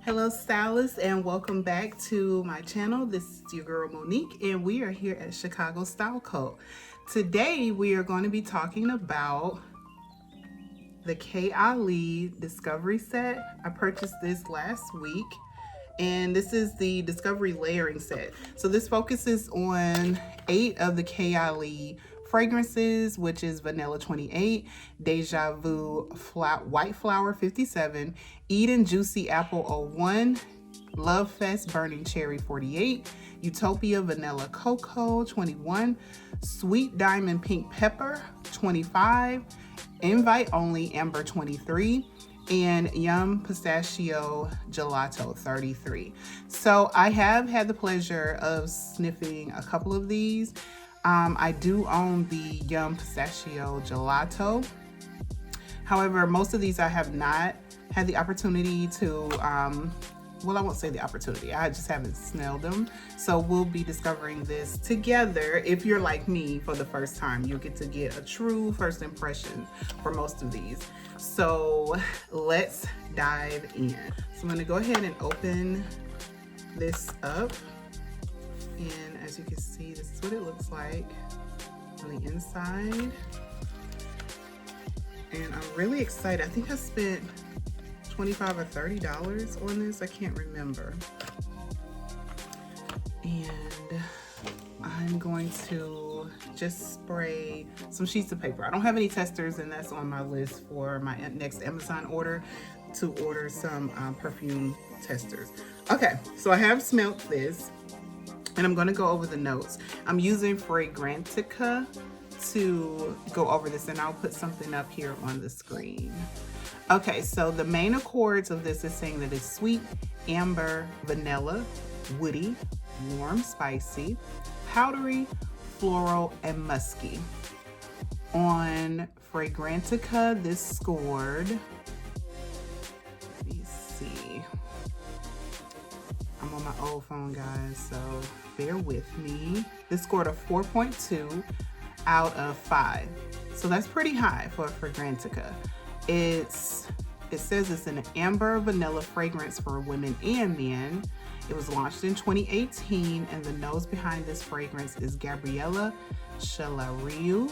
Hello stylists, and welcome back to my channel. This is your girl Monique, and we are here at Chicago Style Co. Today we are going to be talking about the KAYALI Discovery set. I purchased this last week, and this is the Discovery layering set. So this focuses on 8 of the KAYALI fragrances, which is Vanilla 28, Deja Vu White Flower 57, Eden Juicy Apple 01, Love Fest Burning Cherry 48, Utopia Vanilla Cocoa 21, Sweet Diamond Pink Pepper 25, Invite Only Amber 23, and Yum Pistachio Gelato 33. So I have had the pleasure of sniffing a couple of these. I do own the Yum Pistachio Gelato. However, most of these I have not had the opportunity to, well, I won't say the opportunity. I just haven't smelled them. So we'll be discovering this together. If you're like me for the first time, you'll get to get a true first impression for most of these. So let's dive in. So I'm gonna go ahead and open this up. And as you can see, this is what it looks like on the inside. And I'm really excited. I think I spent $25 or $30 on this. I can't remember. And I'm going to just spray some sheets of paper. I don't have any testers, and that's on my list for my next Amazon order, to order some perfume testers. Okay, so I have smelt this, and I'm going to go over the notes. I'm using Fragrantica to go over this, and I'll put something up here on the screen. Okay, so the main accords of this is saying that it's sweet, amber, vanilla, woody, warm, spicy, powdery, floral, and musky. On Fragrantica, this scored, let me see. I'm on my old phone, guys, so bear with me. This scored a 4.2 out of 5. So that's pretty high for Fragrantica. It says it's an amber vanilla fragrance for women and men. It was launched in 2018, and the nose behind this fragrance is Gabriella Shalario.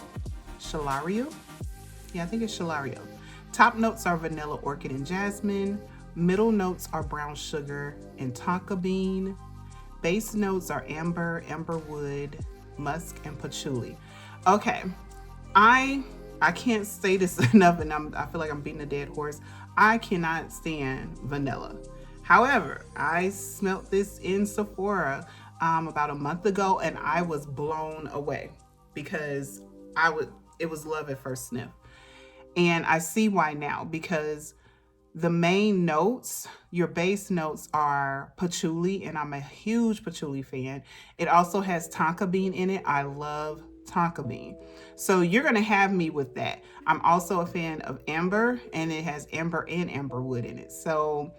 Yeah, I think it's Shalario. Top notes are vanilla, orchid, and jasmine. Middle notes are brown sugar and tonka bean. Base notes are amber, amberwood, musk, and patchouli. Okay, I can't say this enough, and I feel like I'm beating a dead horse. I cannot stand vanilla. However, I smelt this in Sephora about a month ago, and I was blown away because it was love at first sniff. And I see why now, because the main notes, your base notes, are patchouli, and I'm a huge patchouli fan. It also has tonka bean in it. I love tonka bean. So you're going to have me with that. I'm also a fan of amber, and it has amber and amberwood in it. So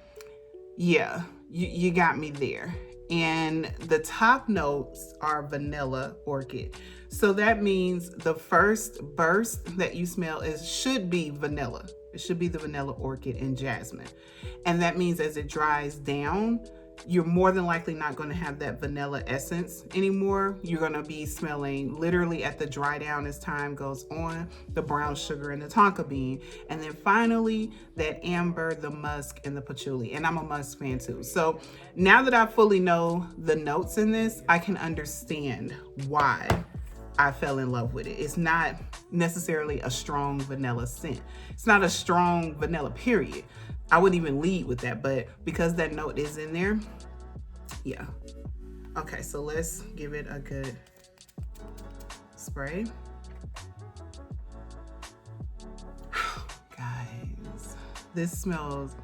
yeah, you got me there. And the top notes are vanilla, orchid. So that means the first burst that you smell should be vanilla. It should be the vanilla, orchid, and jasmine. And that means as it dries down, you're more than likely not going to have that vanilla essence anymore. You're going to be smelling, literally at the dry down as time goes on, the brown sugar and the tonka bean. And then finally, that amber, the musk, and the patchouli. And I'm a musk fan too. So now that I fully know the notes in this, I can understand why I fell in love with it. It's not necessarily a strong vanilla scent. It's not a strong vanilla, period. I wouldn't even lead with that, but because that note is in there, yeah. Okay, so let's give it a good spray. Guys, this smells,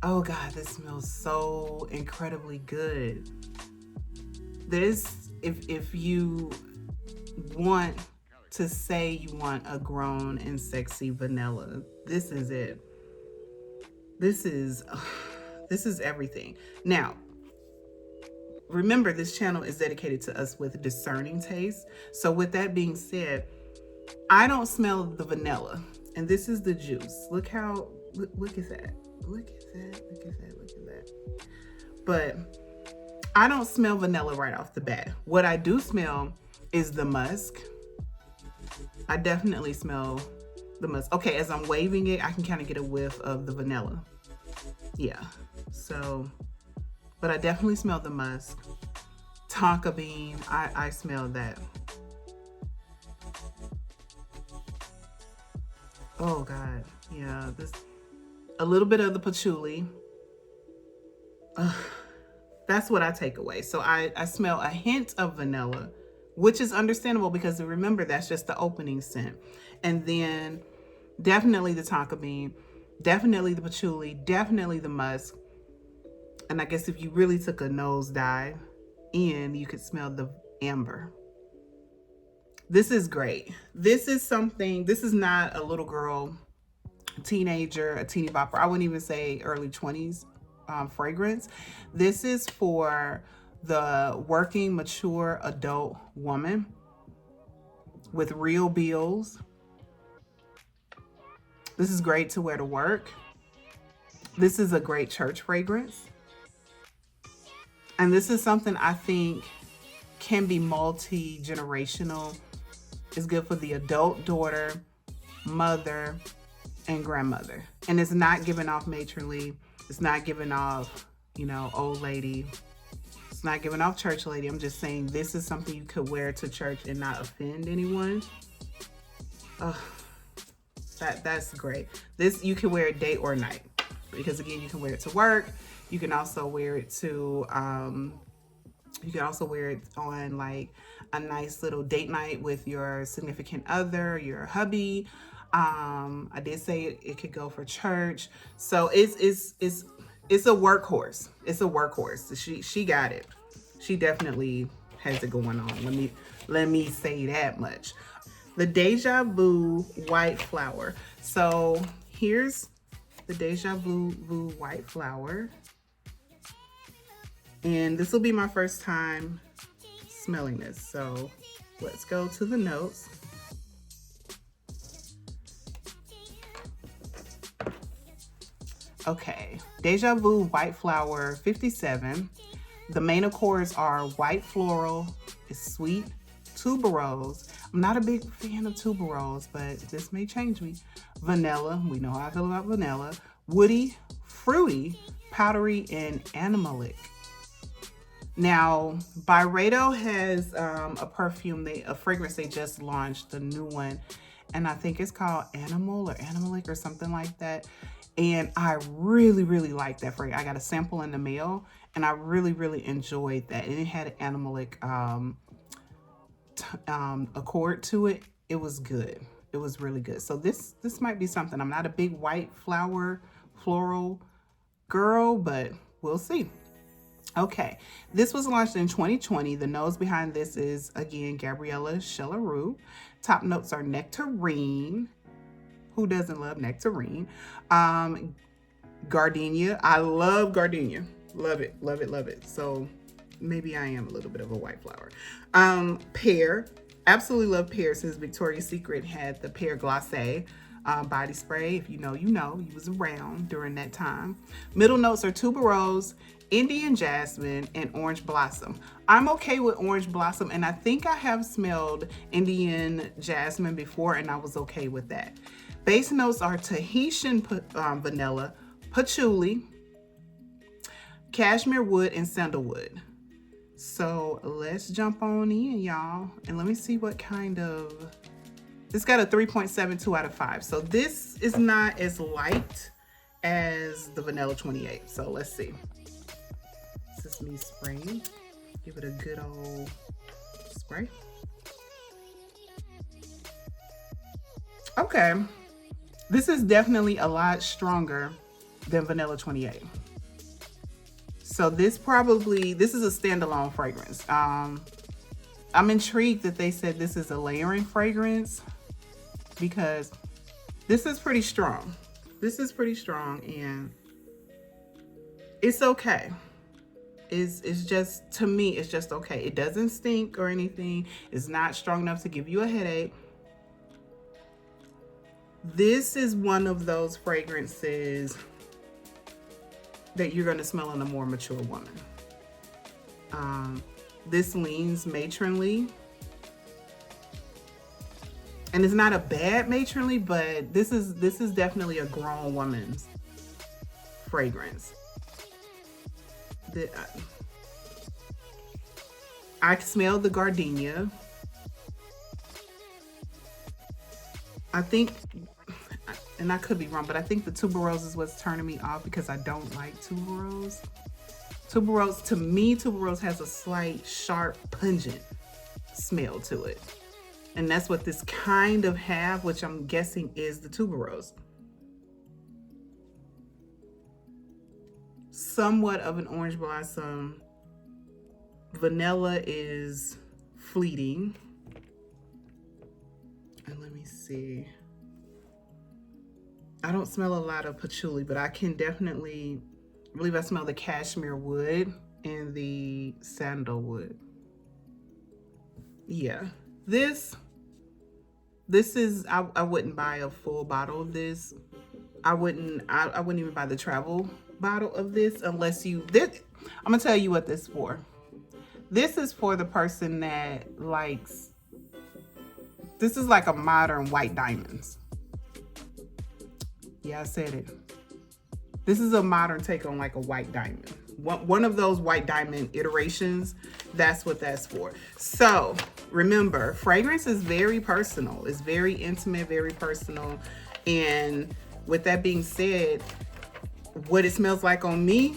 oh God, this smells so incredibly good. This, if you want to say you want a grown and sexy vanilla, this is it. This is everything. Now, remember, this channel is dedicated to us with discerning taste. So with that being said, I don't smell the vanilla, and this is the juice. Look at that. Look at that. but I don't smell vanilla right off the bat. What I do smell is the musk. I definitely smell the musk. Okay, as I'm waving it, I can kind of get a whiff of the vanilla. Yeah, so, but I definitely smell the musk. Tonka bean, I smell that. Oh God, yeah, this, a little bit of the patchouli. That's what I take away. So I smell a hint of vanilla, which is understandable because remember, that's just the opening scent. And then definitely the tonka bean, definitely the patchouli, definitely the musk. And I guess if you really took a nosedive in, you could smell the amber. This is great. This is something, this is not a little girl, teenager, a teeny bopper. I wouldn't even say early 20s fragrance. This is for the working, mature adult woman with real bills. This is great to wear to work. This is a great church fragrance. And this is something I think can be multi-generational. It's good for the adult daughter, mother, and grandmother. And it's not giving off matronly. It's not giving off, you know, old lady. It's not giving off church lady. I'm just saying this is something you could wear to church and not offend anyone. That's great. This, you can wear it day or night. Because again, you can wear it to work. You can also wear it to, you can also wear it on like a nice little date night with your significant other, your hubby. I did say it could go for church. So it's a workhorse. It's a workhorse. She got it. She definitely has it going on. Let me say that much. The Deja Vu White Flower. So here's the Deja Vu White Flower. And this will be my first time smelling this. So let's go to the notes. Okay, Deja Vu White Flower 57. The main accords are white floral, it's sweet, tuberose. I'm not a big fan of tuberose, but this may change me. Vanilla, we know how I feel about vanilla. Woody, fruity, powdery, and animalic. Now, Byredo has a perfume, a fragrance they just launched, the new one, and I think it's called Animal or Animalic or something like that. And I really, really like that fragrance. I got a sample in the mail, and I really, really enjoyed that. And it had an animalic accord to it. It was good. It was really good. So this might be something. I'm not a big white flower, floral girl, but we'll see. Okay, this was launched in 2020. The nose behind this is, again, Gabriella Chelarue. Top notes are nectarine. Who doesn't love nectarine? Gardenia. I love gardenia. Love it, love it, love it. So maybe I am a little bit of a white flower. Pear. Absolutely love pear since Victoria's Secret had the pear glacé body spray. If you know, you know. You was around during that time. Middle notes are tuberose, Indian jasmine, and orange blossom. I'm okay with orange blossom, and I think I have smelled Indian jasmine before, and I was okay with that. Base notes are Tahitian vanilla, patchouli, cashmere wood, and sandalwood. So let's jump on in, y'all. And let me see what kind of, this got a 3.72 out of 5. So this is not as light as the Vanilla 28. So let's see. This is me spraying. Give it a good old spray. Okay. This is definitely a lot stronger than Vanilla 28. So this is a standalone fragrance. I'm intrigued that they said this is a layering fragrance because this is pretty strong. This is pretty strong and it's okay. It's just, to me, it's just okay. It doesn't stink or anything. It's not strong enough to give you a headache. This is one of those fragrances that you're going to smell in a more mature woman. This leans matronly. And it's not a bad matronly, but this is definitely a grown woman's fragrance. I smell the gardenia. I think, and I could be wrong, but I think the tuberose is what's turning me off because I don't like tuberose. Tuberose, to me, tuberose has a slight, sharp, pungent smell to it. And that's what this kind of have, which I'm guessing is the tuberose. Somewhat of an orange blossom. Vanilla is fleeting. And let me see. I don't smell a lot of patchouli, but I can definitely, I believe I smell the cashmere wood and the sandalwood. Yeah. This is, I wouldn't buy a full bottle of this. I wouldn't even buy the travel bottle of this unless I'm gonna tell you what this is for. This is for the person that likes, this is like a modern white diamonds. Yeah, I said it. This is a modern take on like a white diamond. One of those white diamond iterations, that's what that's for. So remember, fragrance is very personal. It's very intimate, very personal. And with that being said, what it smells like on me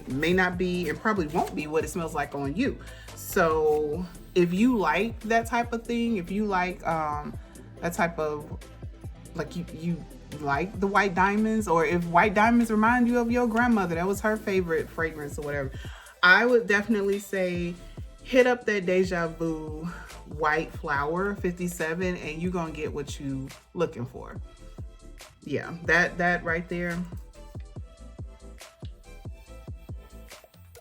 may not be and probably won't be what it smells like on you. So if you like that type of thing, if you like that type of, like you like the white diamonds, or if white diamonds remind you of your grandmother, that was her favorite fragrance or whatever, I would definitely say hit up that Deja Vu White Flower 57 and you're gonna get what you looking for. Yeah, that right there.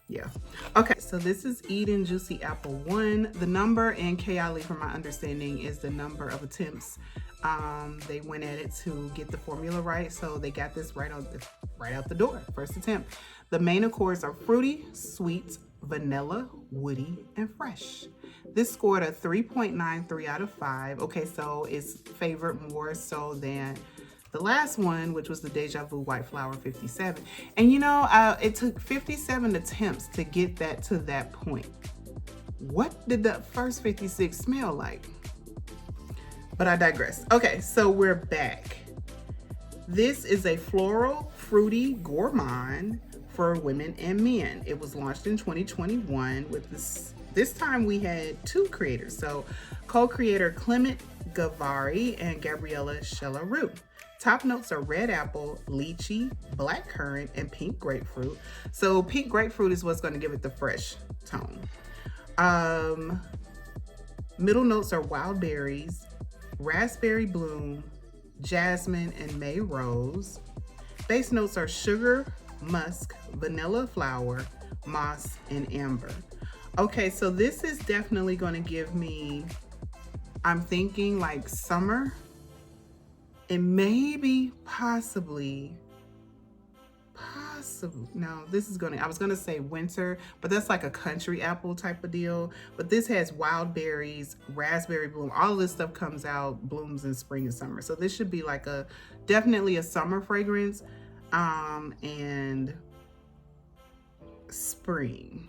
Yeah. Okay, so this is Eden Juicy Apple 1. The number in KAYALI, from my understanding, is the number of attempts they went at it to get the formula right. So they got this right out the door, first attempt. The main accords are fruity, sweet, vanilla, woody, and fresh. This scored a 3.93 out of 5. Okay, so it's favored more so than the last one, which was the Deja Vu White Flower 57. And you know, it took 57 attempts to get that to that point. What did the first 56 smell like? But I digress. Okay, so we're back. This is a floral, fruity gourmand for women and men. It was launched in 2021 with this time we had 2 creators. So co-creator Clement Gavari and Gabriella Shelarue. Top notes are red apple, lychee, black currant, and pink grapefruit. So pink grapefruit is what's going to give it the fresh tone. Middle notes are wild berries, raspberry bloom, jasmine, and May rose. Base notes are sugar, musk, vanilla flower, moss, and amber. Okay, so this is definitely going to give me, I'm thinking like summer. And maybe, possibly, no, this is I was gonna say winter, but that's like a country apple type of deal. But this has wild berries, raspberry bloom, all of this stuff comes out, blooms in spring and summer. So this should be like definitely a summer fragrance, and spring.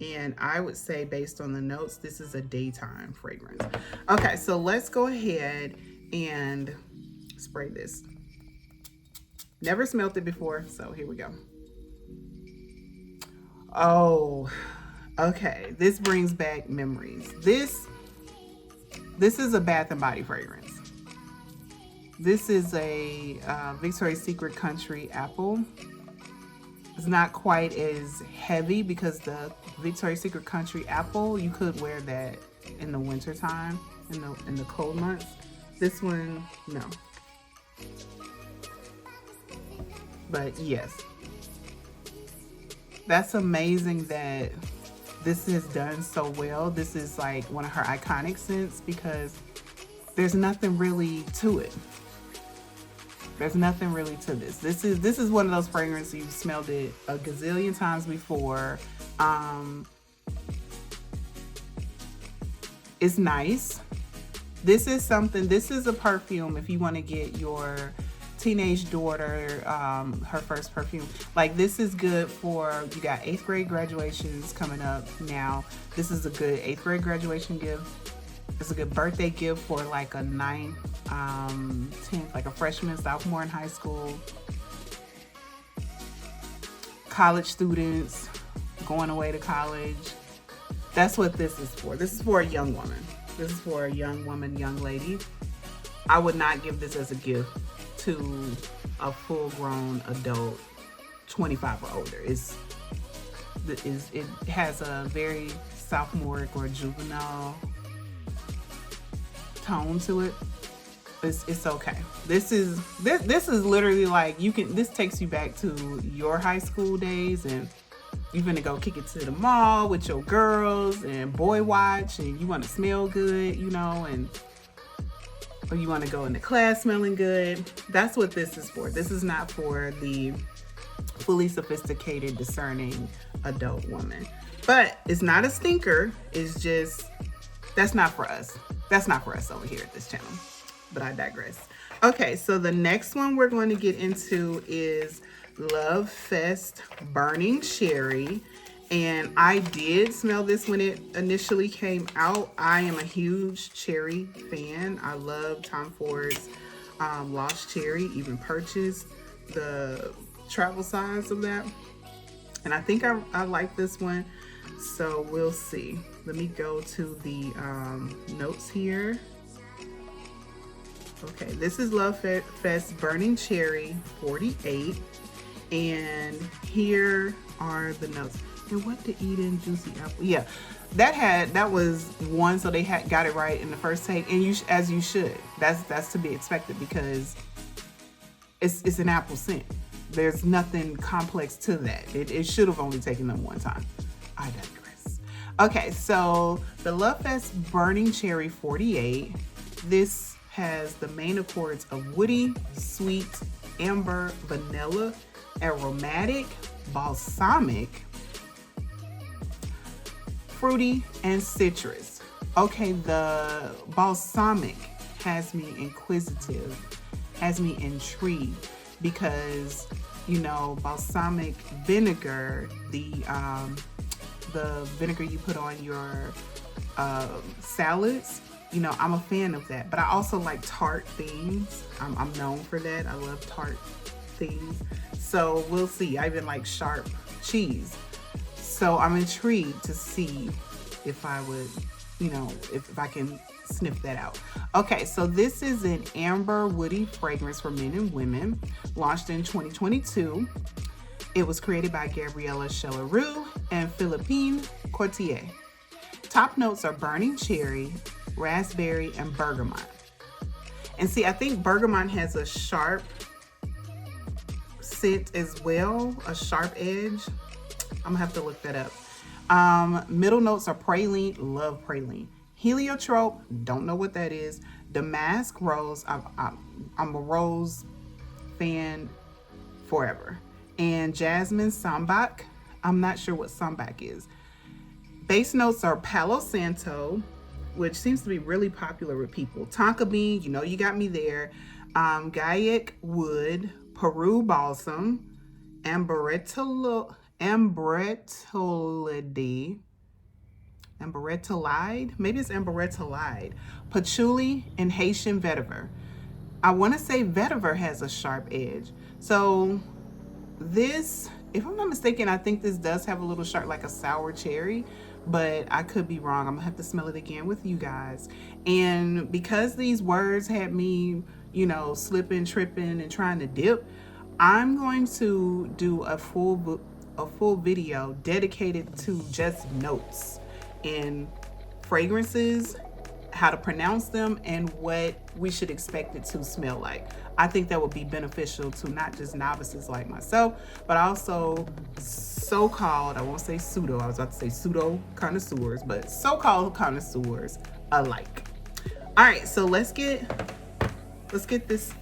And I would say based on the notes, this is a daytime fragrance. Okay, so let's go ahead and spray this. Never smelled it before, so here we go. Oh, okay. This brings back memories. This is a Bath and Body fragrance. This is a Victoria's Secret Country Apple. It's not quite as heavy because the Victoria's Secret Country Apple, you could wear that in the winter time, in the cold months. This one, no. But yes, that's amazing that this is done so well. This is like one of her iconic scents because there's nothing really to it. There's nothing really to this. This is one of those fragrances you've smelled it a gazillion times before. It's nice. This is a perfume if you want to get your teenage daughter her first perfume. Like, this is good for, you got 8th grade graduations coming up now. This is a good 8th grade graduation gift. It's a good birthday gift for like a 9th, 10th, like a freshman, sophomore in high school. College students going away to college. That's what this is for. This is for a young woman. This is for a young woman, young lady. I would not give this as a gift to a full-grown adult, 25 or older. It has a very sophomoric or juvenile tone to it. It's okay. This is literally like, this takes you back to your high school days, and you're gonna go kick it to the mall with your girls and boy watch, and you want to smell good, or you want to go into class smelling good. That's what this is for. This is not for the fully sophisticated, discerning adult woman. But it's not a stinker. It's just, that's not for us. That's not for us over here at this channel. But I digress. Okay, so the next one we're going to get into is Love Fest Burning Cherry. And I did smell this when it initially came out. I am a huge cherry fan. I love Tom Ford's Lost Cherry. Even purchased the travel size of that. And I think I like this one. So we'll see. Let me go to the notes here. Okay, this is Love Fest Burning Cherry 48. And here are the notes. And what to eat in juicy apple. Yeah, that was one, so they got it right in the first take, and as you should. That's to be expected, because it's an apple scent. There's nothing complex to that. It should have only taken them one time. I digress. Okay, so the Love Fest Burning Cherry 48. This has the main accords of woody, sweet, amber, vanilla, aromatic, balsamic, fruity, and citrus. Okay, the balsamic has me inquisitive, has me intrigued, because balsamic vinegar, the vinegar you put on your salads, I'm a fan of that. But I also like tart things. I'm known for that. I love tart things. So we'll see. I even like sharp cheese. So I'm intrigued to see if I would, if I can sniff that out. Okay, so this is an amber woody fragrance for men and women, launched in 2022. It was created by Gabriella Chelleroux and Philippine Courtier. Top notes are burning cherry, raspberry, and bergamot. And see, I think bergamot has a sharp scent as well, a sharp edge. I'm gonna have to look that up. Middle notes are praline, love praline. Heliotrope, don't know what that is. Damask rose, I'm a rose fan forever. And jasmine sambac, I'm not sure what sambac is. Base notes are Palo Santo, which seems to be really popular with people. Tonka bean, you got me there. Gaiac wood, Peru balsam, amberetolide, maybe it's amberetolide, patchouli, and Haitian vetiver. I want to say vetiver has a sharp edge. So this, if I'm not mistaken, I think this does have a little sharp, like a sour cherry, but I could be wrong. I'm gonna have to smell it again with you guys. And because these words had me, slipping, tripping, and trying to dip, I'm going to do a full video dedicated to just notes in fragrances, how to pronounce them, and what we should expect it to smell like. I think that would be beneficial to not just novices like myself, but also so-called, I won't say pseudo, I was about to say pseudo connoisseurs, but so-called connoisseurs alike. All right, so let's get this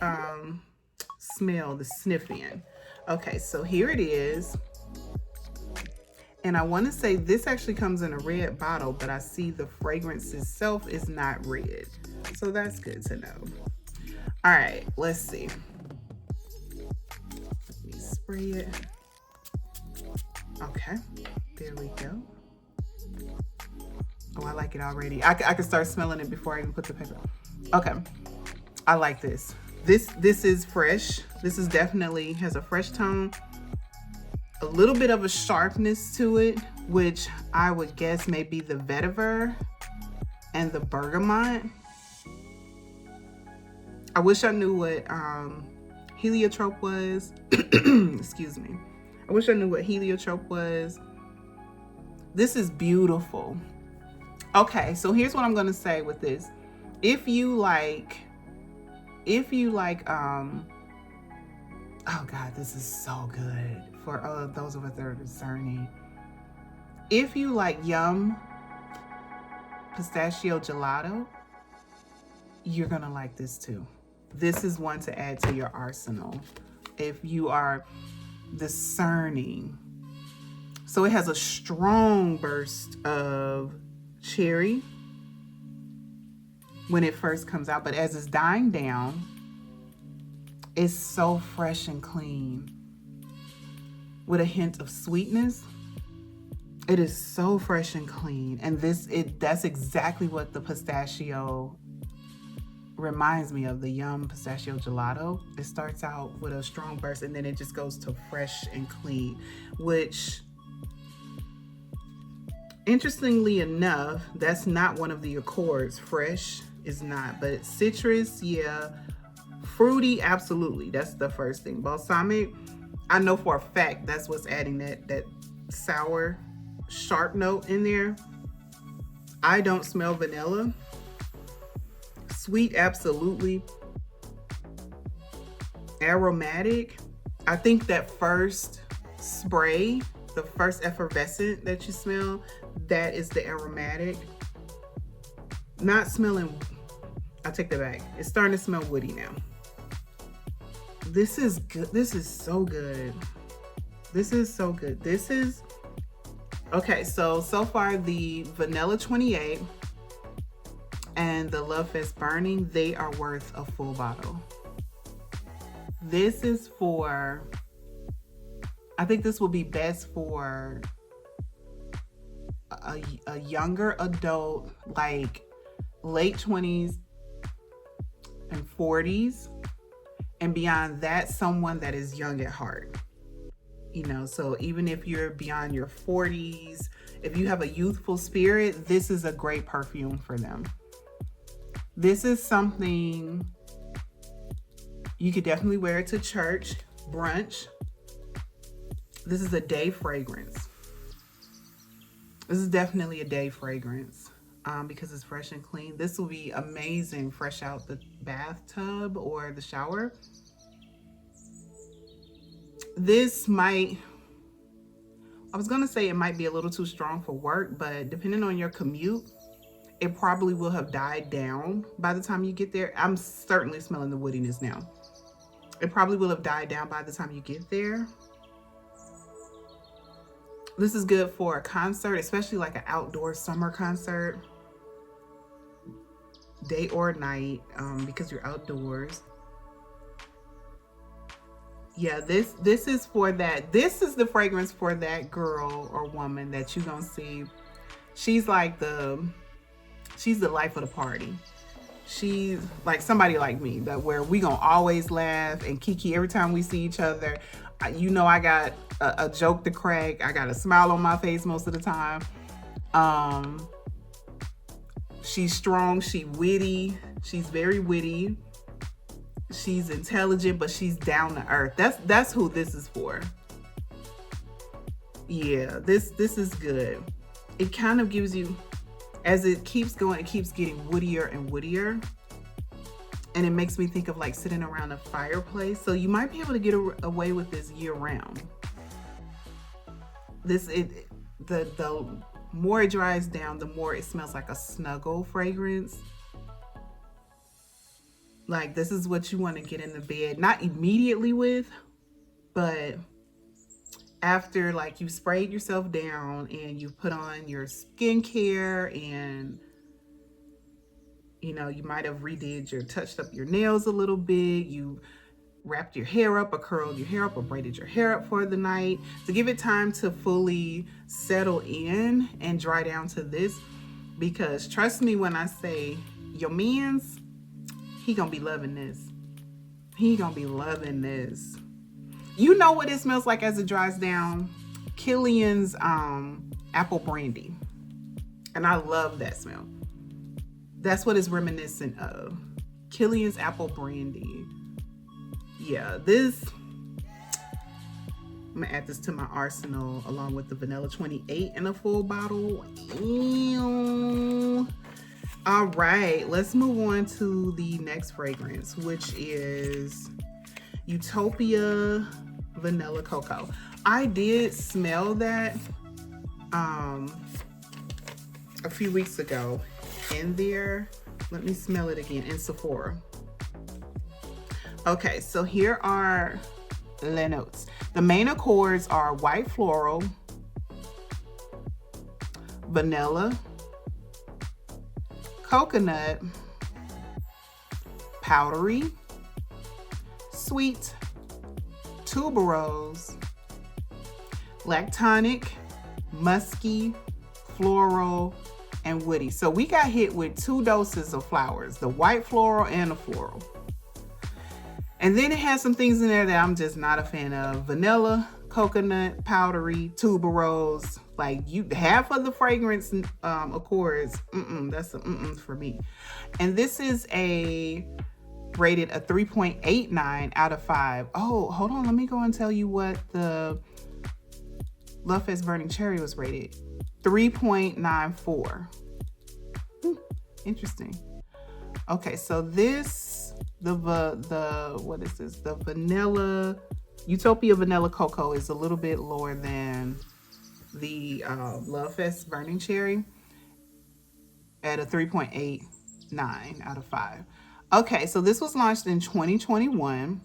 smell to sniff in. Okay, so here it is. And I want to say this actually comes in a red bottle, but I see the fragrance itself is not red. So that's good to know. All right, let's see. Let me spray it. Okay, there we go. Oh, I like it already. I can start smelling it before I even put the paper. Okay, I like this. This is fresh. This is definitely has a fresh tone. A little bit of a sharpness to it, which I would guess may be the vetiver and the bergamot. I wish I knew what heliotrope was. Excuse me. I wish I knew what heliotrope was. This is beautiful. Okay, so here's what I'm gonna say with this. If you like, oh God, this is so good for those of us that are discerning. If you like yum pistachio gelato, you're gonna like this too. This is one to add to your arsenal if you are discerning. So it has a strong burst of cherry when it first comes out, but as it's dying down, it's so fresh and clean with a hint of sweetness. It is so fresh and clean, and that's exactly what the pistachio reminds me of, the yum pistachio gelato. It starts out with a strong burst and then it just goes to fresh and clean, which interestingly enough, that's not one of the accords. Fresh is not, but citrus, yeah. Fruity, absolutely. That's the first thing. Balsamic, I know for a fact that's what's adding that sour, sharp note in there. I don't smell vanilla. Sweet, absolutely. Aromatic, I think that first spray, the first effervescent that you smell, that is the aromatic. Not smelling, I take that back. It's starting to smell woody now. This is good. This is so good. This is so good. This is, okay, so far the Vanilla 28 and the Love Fest Burning, they are worth a full bottle. This is for, I think this will be best for a younger adult, like late 20s and 40s. And beyond that, someone that is young at heart. You know, so even if you're beyond your 40s, if you have a youthful spirit, this is a great perfume for them. This is something you could definitely wear it to church, brunch. This is a day fragrance. This is definitely a day fragrance because it's fresh and clean. This will be amazing fresh out the bathtub or the shower. This might, I was gonna say it might be a little too strong for work, but depending on your commute, it probably will have died down by the time you get there. I'm certainly smelling the woodiness now. It probably will have died down by the time you get there. This is good for a concert, especially like an outdoor summer concert, day or night, because you're outdoors. Yeah, this is for that. This is the fragrance for that girl or woman that you're gonna see. She's like she's the life of the party. She's like somebody like me, that where we gonna always laugh and kiki every time we see each other. You know, I got a joke to crack. I got a smile on my face most of the time. She's strong. She's witty. She's very witty. She's intelligent, but she's down to earth. That's who this is for. Yeah, this is good. It kind of gives you, as it keeps going, it keeps getting woodier and woodier. And it makes me think of like sitting around a fireplace. So you might be able to get away with this year round. The more it dries down, the more it smells like a snuggle fragrance. Like, this is what you want to get in the bed, not immediately with, but after like you sprayed yourself down and you put on your skincare, and you might have touched up your nails a little bit, you wrapped your hair up or curled your hair up or braided your hair up for the night to give it time to fully settle in and dry down to this. Because trust me when I say, your man's, he gonna be loving this. He gonna be loving this. You know what it smells like as it dries down? Killian's apple brandy. And I love that smell. That's what it's reminiscent of. Killian's apple brandy. Yeah, this, I'm gonna add this to my arsenal along with the vanilla 28 in a full bottle. Ew. All right, let's move on to the next fragrance, which is Utopia Vanilla Cocoa. I did smell that a few weeks ago in there. Let me smell it again in Sephora. Okay, so here are the notes. The main accords are white floral, vanilla, coconut, powdery, sweet, tuberose, lactonic, musky, floral, and woody. So we got hit with 2 doses of flowers, the white floral and the floral. And then it has some things in there that I'm just not a fan of. Vanilla, coconut, powdery, tuberose. Like, half of the fragrance accords, that's a for me. And this is rated a 3.89 out of 5. Oh, hold on. Let me go and tell you what the Love Fest Burning Cherry was rated. 3.94. Interesting. Okay, so this, what is this? The vanilla, Utopia Vanilla Cocoa is a little bit lower than the Love Fest Burning Cherry at a 3.89 out of 5. Okay, so this was launched in 2021.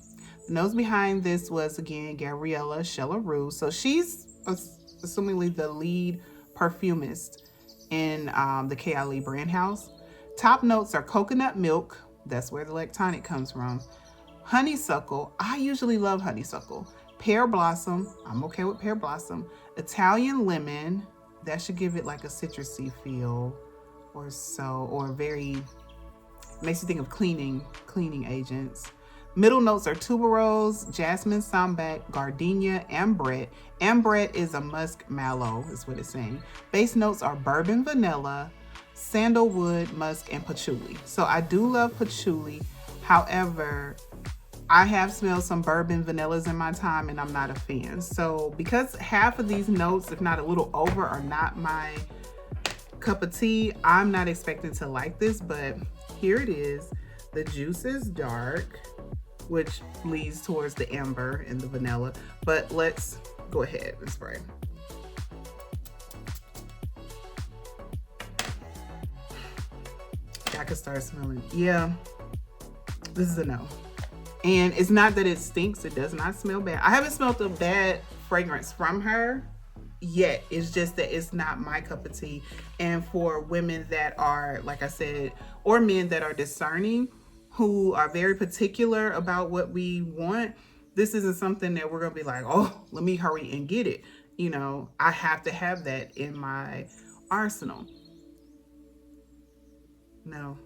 The nose behind this was, again, Gabriella Chelarue. So she's assumingly the lead perfumist in the KAYALI brand house. Top notes are coconut milk. That's where the lactonic comes from. Honeysuckle. I usually love honeysuckle. Pear blossom. I'm okay with pear blossom. Italian lemon. That should give it like a citrusy feel or so, or makes you think of cleaning agents. Middle notes are tuberose, jasmine, sambac, gardenia, ambrette. Ambrette is a musk mallow, is what it's saying. Base notes are bourbon vanilla, sandalwood, musk, and patchouli. So I do love patchouli. However, I have smelled some bourbon vanillas in my time and I'm not a fan. So because half of these notes, if not a little over, are not my cup of tea, I'm not expecting to like this, but here it is. The juice is dark, which leads towards the amber and the vanilla. But let's go ahead and spray. I can start smelling. Yeah, this is a no. And it's not that it stinks. It does not smell bad. I haven't smelled a bad fragrance from her yet. It's just that it's not my cup of tea. And for women that are, like I said, or men that are discerning, who are very particular about what we want, this isn't something that we're going to be like, oh, let me hurry and get it. You know, I have to have that in my arsenal. No.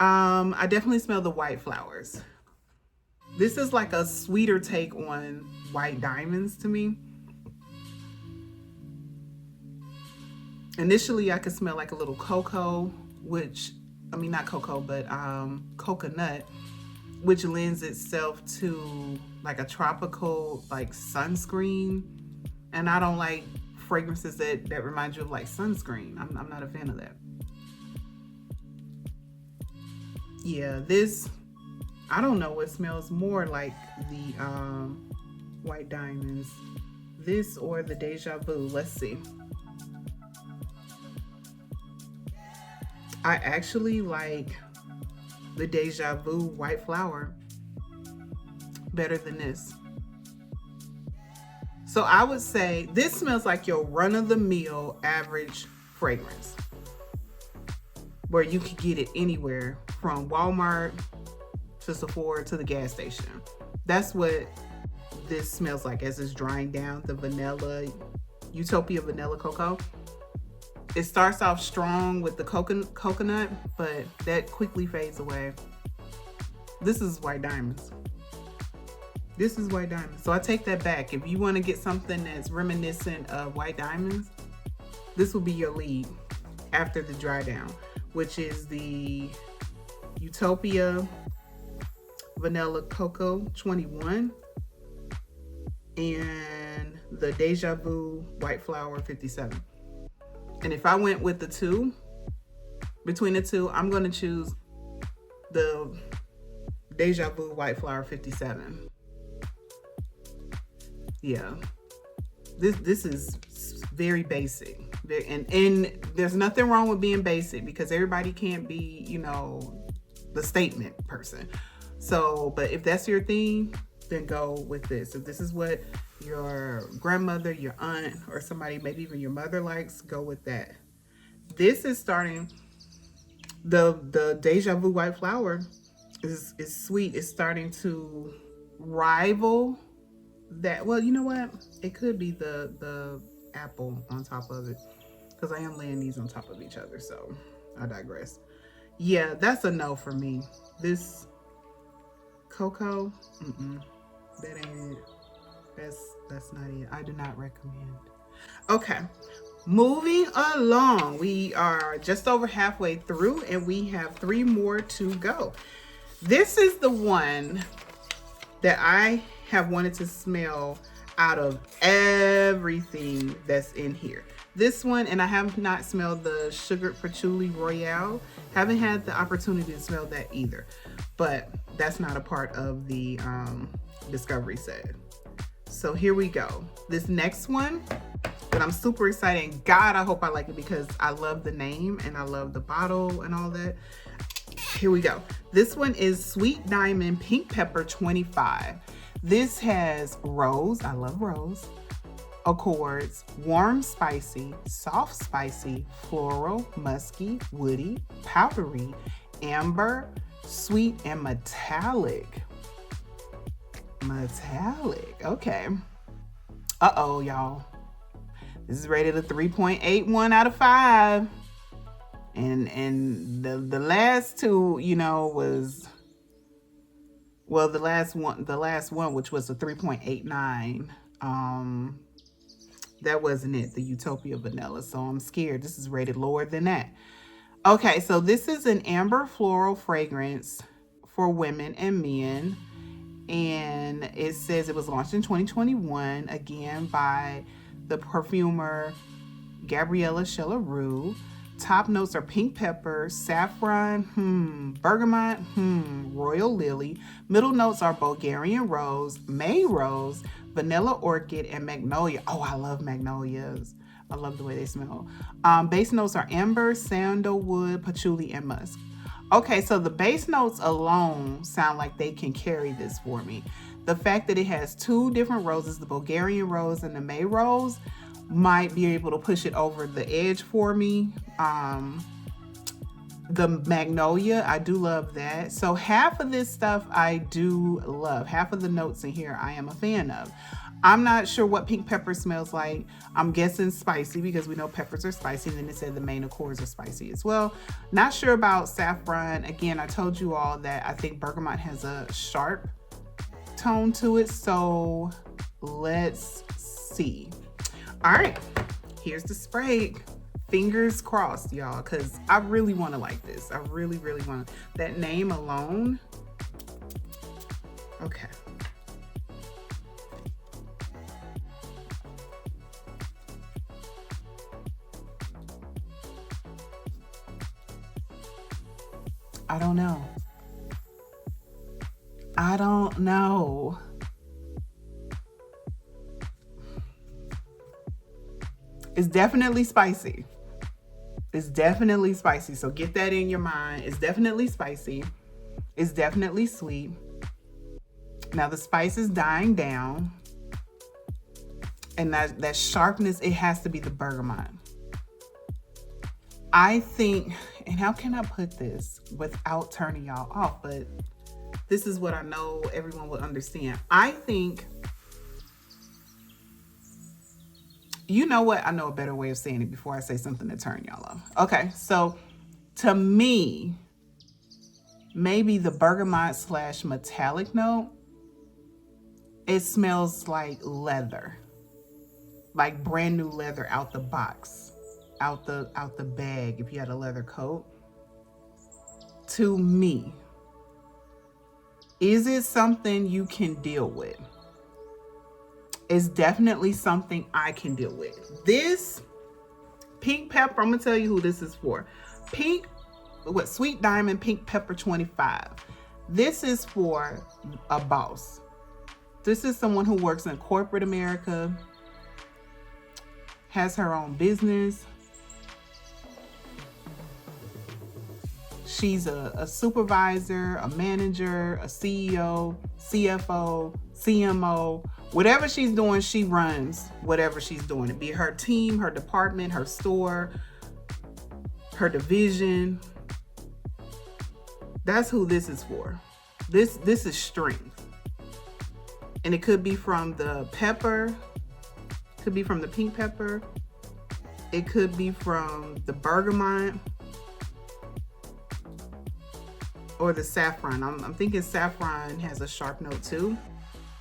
I definitely smell the white flowers. This is like a sweeter take on white diamonds to me. Initially, I could smell like a little cocoa, not cocoa, but coconut, which lends itself to like a tropical, like sunscreen. And I don't like fragrances that remind you of like sunscreen. I'm not a fan of that. Yeah, this, I don't know what smells more like the white diamonds. This or the Deja Vu. Let's see. I actually like the Deja Vu white flower better than this. So I would say this smells like your run-of-the-mill average fragrance, where you could get it anywhere from Walmart to Sephora to the gas station. That's what this smells like as it's drying down. The vanilla, Utopia Vanilla Cocoa. It starts off strong with the coconut, but that quickly fades away. This is White Diamonds. This is White Diamonds. So I take that back. If you want to get something that's reminiscent of White Diamonds, this will be your lead after the dry down, which is the Utopia Vanilla Cocoa 21 and the Deja Vu White Flower 57. And if I went with the two, between the two, I'm going to choose the Deja Vu White Flower 57. Yeah. This is very basic. And there's nothing wrong with being basic, because everybody can't be, you know, the statement person. So, but if that's your thing, then go with this. If this is what your grandmother, your aunt, or somebody, maybe even your mother likes, go with that. This is starting, the Deja Vu White Flower is sweet. It's starting to rival that. Well, you know what? It could be the apple on top of it, because I am laying these on top of each other, so I digress. Yeah, that's a no for me. This cocoa, that ain't it. That's not it. I do not recommend. Okay, moving along. We are just over halfway through, and we have 3 more to go. This is the one that I have wanted to smell out of everything that's in here. This one, and I have not smelled the Sugared Patchouli Royale. Haven't had the opportunity to smell that either, but that's not a part of the discovery set. So here we go. This next one that I'm super excited, and God, I hope I like it, because I love the name and I love the bottle and all that. Here we go. This one is Sweet Diamond Pink Pepper 25. This has rose, I love rose, accords, warm spicy, soft spicy, floral, musky, woody, powdery, amber, sweet, and metallic. Metallic, okay. Uh-oh, y'all. This is rated a 3.81 out of 5. And the last two, you know, was, well, the last one, which was a 3.89, that wasn't it, the Utopia Vanilla. So I'm scared this is rated lower than that. Okay, so this is an amber floral fragrance for women and men. And it says it was launched in 2021, again by the perfumer Gabriella Chelaroux. Top notes are pink pepper, saffron, bergamot, royal lily. Middle notes are Bulgarian rose, May rose, vanilla orchid, and magnolia. Oh, I love magnolias. I love the way they smell. Base notes are amber, sandalwood, patchouli, and musk. Okay, so the base notes alone sound like they can carry this for me. The fact that it has 2 different roses, the Bulgarian rose and the May rose, might be able to push it over the edge for me. The magnolia, I do love that. So half of this stuff I do love. Half of the notes in here I am a fan of. I'm not sure what pink pepper smells like. I'm guessing spicy, because we know peppers are spicy. And then it said the main accords are spicy as well. Not sure about saffron. Again, I told you all that I think bergamot has a sharp tone to it. So let's see. All right, here's the spray. Fingers crossed, y'all, because I really want to like this. I really, really want to. That name alone. Okay. I don't know. I don't know. It's definitely spicy. It's definitely spicy. So get that in your mind. It's definitely spicy. It's definitely sweet. Now the spice is dying down. And that sharpness, it has to be the bergamot. I think, and how can I put this without turning y'all off? But this is what I know everyone will understand. I think, you know what? I know a better way of saying it before I say something to turn y'all off. Okay, so to me, maybe the bergamot / metallic note, it smells like leather. Like brand new leather out the box, out the bag if you had a leather coat. To me, is it something you can deal with? It's definitely something I can deal with. This pink pepper, I'm gonna tell you who this is for. Sweet Diamond Pink Pepper 25. This is for a boss. This is someone who works in corporate America, has her own business. She's a supervisor, a manager, a CEO, CFO, CMO. Whatever she's doing, she runs whatever she's doing. It be her team, her department, her store, her division. That's who this is for. This is strength. And it could be from the pepper. Could be from the pink pepper. It could be from the bergamot or the saffron. I'm thinking saffron has a sharp note too.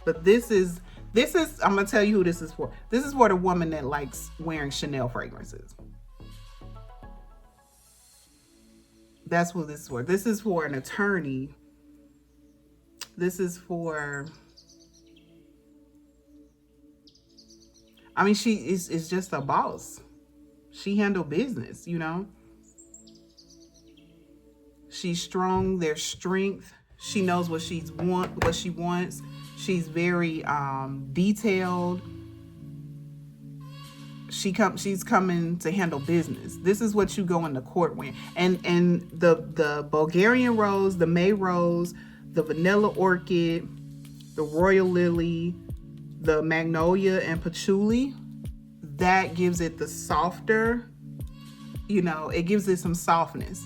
But this is, I'm gonna tell you who this is for. This is for the woman that likes wearing Chanel fragrances. That's who this is for. This is for an attorney. This is for, I mean, she is just a boss. She handle business, you know. She's strong. There's strength. She knows what she wants. She's very detailed. She's coming to handle business. This is what you go into court with. And the Bulgarian rose, the May rose, the vanilla orchid, the royal lily, the magnolia and patchouli, that gives it the softer, you know, it gives it some softness.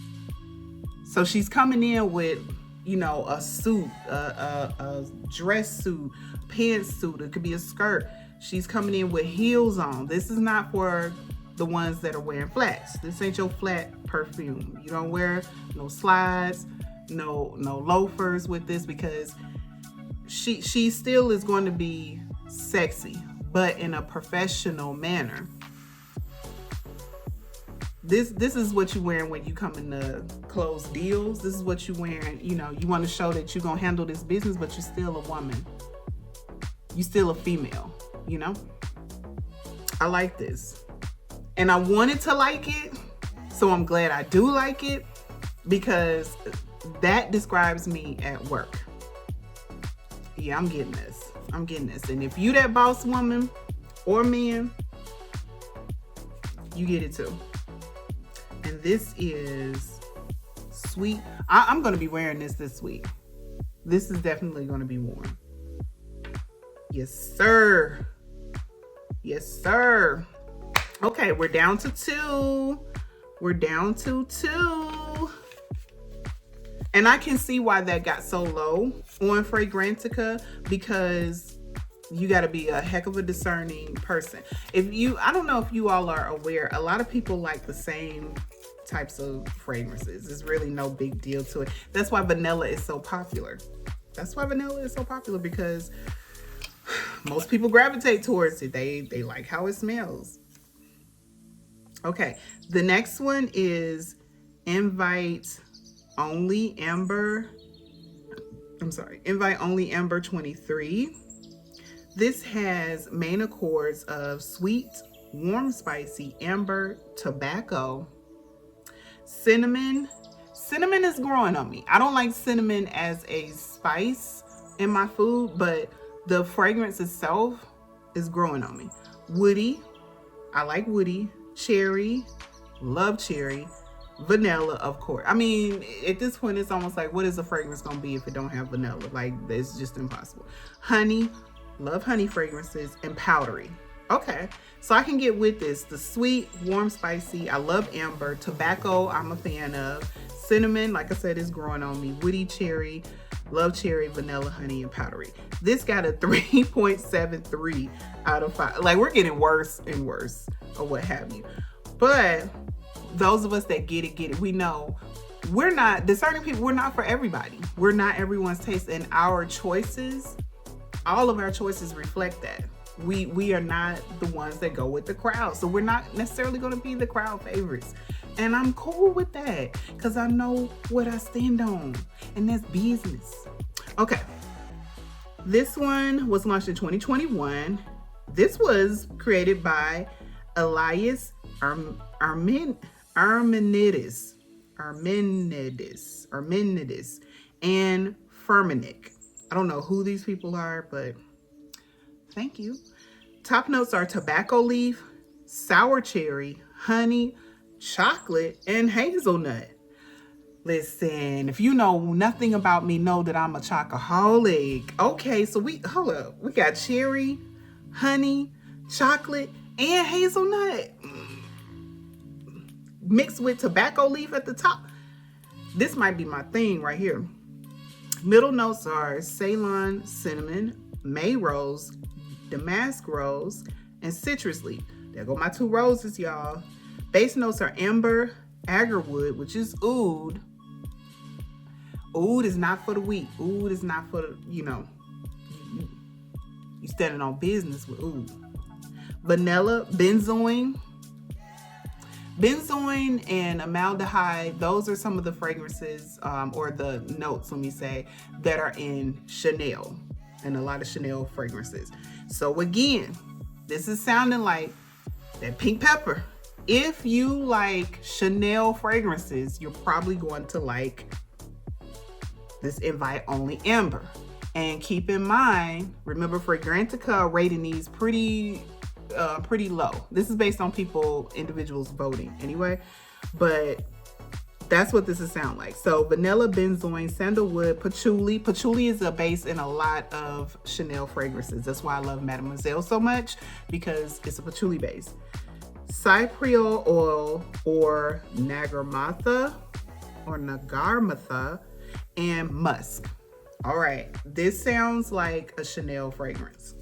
So she's coming in with, you know, a suit, a dress suit, pantsuit. It could be a skirt. She's coming in with heels on. This is not for the ones that are wearing flats. This ain't your flat perfume. You don't wear no slides, no loafers with this, because she still is going to be sexy, but in a professional manner. This is what you're wearing when you come in to close deals. This is what you're wearing. You know, you want to show that you're going to handle this business, but you're still a woman. You're still a female, you know? I like this. And I wanted to like it, so I'm glad I do like it, because that describes me at work. Yeah, I'm getting this. I'm getting this. And if you that boss woman or man, you get it too. And this is sweet. I'm going to be wearing this week. This is definitely going to be worn. Yes, sir. Yes, sir. Okay, we're down to 2. We're down to 2. And I can see why that got so low on Fragrantica, because you got to be a heck of a discerning person. I don't know if you all are aware, a lot of people like the same types of fragrances. There's really no big deal to it. That's why vanilla is so popular. Because most people gravitate towards it. They like how it smells. Okay, the next one is Invite Only Amber 23. This has main accords of sweet, warm, spicy, amber, tobacco, cinnamon. Cinnamon is growing on me. I don't like cinnamon as a spice in my food, but the fragrance itself is growing on me. Woody, I like woody. Cherry, love cherry. Vanilla, of course. I mean, at this point, it's almost like, what is a fragrance gonna be if it don't have vanilla? Like, it's just impossible. Honey, love honey fragrances, and powdery. Okay, so I can get with this. The sweet, warm, spicy. I love amber. Tobacco, I'm a fan of. Cinnamon, like I said, is growing on me. Woody cherry, love cherry, vanilla, honey, and powdery. This got a 3.73 out of 5. Like, we're getting worse and worse, or what have you. But those of us that get it, we know we're not, discerning people, we're not for everybody. We're not everyone's taste, and our choices, all of our choices reflect that. We are not the ones that go with the crowd. So we're not necessarily going to be the crowd favorites. And I'm cool with that because I know what I stand on, and that's business. Okay. This one was launched in 2021. This was created by Elias Arminides and Firmenich. I don't know who these people are, but thank you. Top notes are tobacco leaf, sour cherry, honey, chocolate, and hazelnut. Listen, if you know nothing about me, know that I'm a chocoholic. Okay, so hold up. We got cherry, honey, chocolate, and hazelnut mixed with tobacco leaf at the top. This might be my thing right here. Middle notes are Ceylon cinnamon, May rose, damask rose, and citrus leaf. There go my 2 roses, y'all. Base notes are amber, agarwood, which is oud. Oud is not for the weak. Oud is not for the, you standing on business with oud. Vanilla, benzoin. Benzoin and amaldehyde, those are some of the fragrances, or the notes, let me say, that are in Chanel, and a lot of Chanel fragrances. So again, this is sounding like that pink pepper. If you like Chanel fragrances, you're probably going to like this invite only amber. And keep in mind, remember Fragrantica rating these pretty low. This is based on individuals voting anyway, but that's what this is sound like. So vanilla, benzoin, sandalwood, patchouli. Patchouli is a base in a lot of Chanel fragrances. That's why I love Mademoiselle so much, because it's a patchouli base. Cypriol oil or Nagarmatha, and musk. All right, this sounds like a Chanel fragrance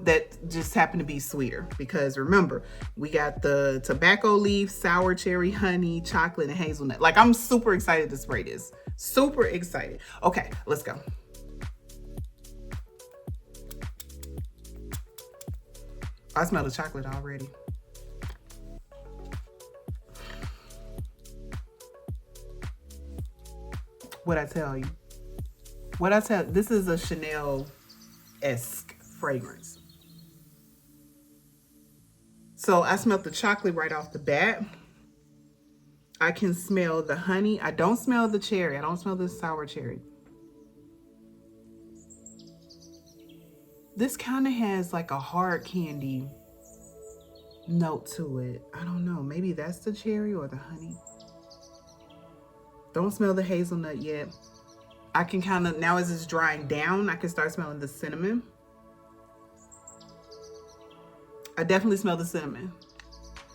that just happened to be sweeter, because remember, we got the tobacco leaf, sour cherry, honey, chocolate, and hazelnut. Like, I'm super excited to spray this. Super excited. Okay, let's go. I smell the chocolate already. What'd I tell you? This is a Chanel-esque fragrance. So I smelled the chocolate right off the bat. I can smell the honey. I don't smell the cherry. I don't smell the sour cherry. This kind of has like a hard candy note to it. I don't know. Maybe that's the cherry or the honey. Don't smell the hazelnut yet. I can kind of, now as it's drying down, I can start smelling the cinnamon. I definitely smell the cinnamon.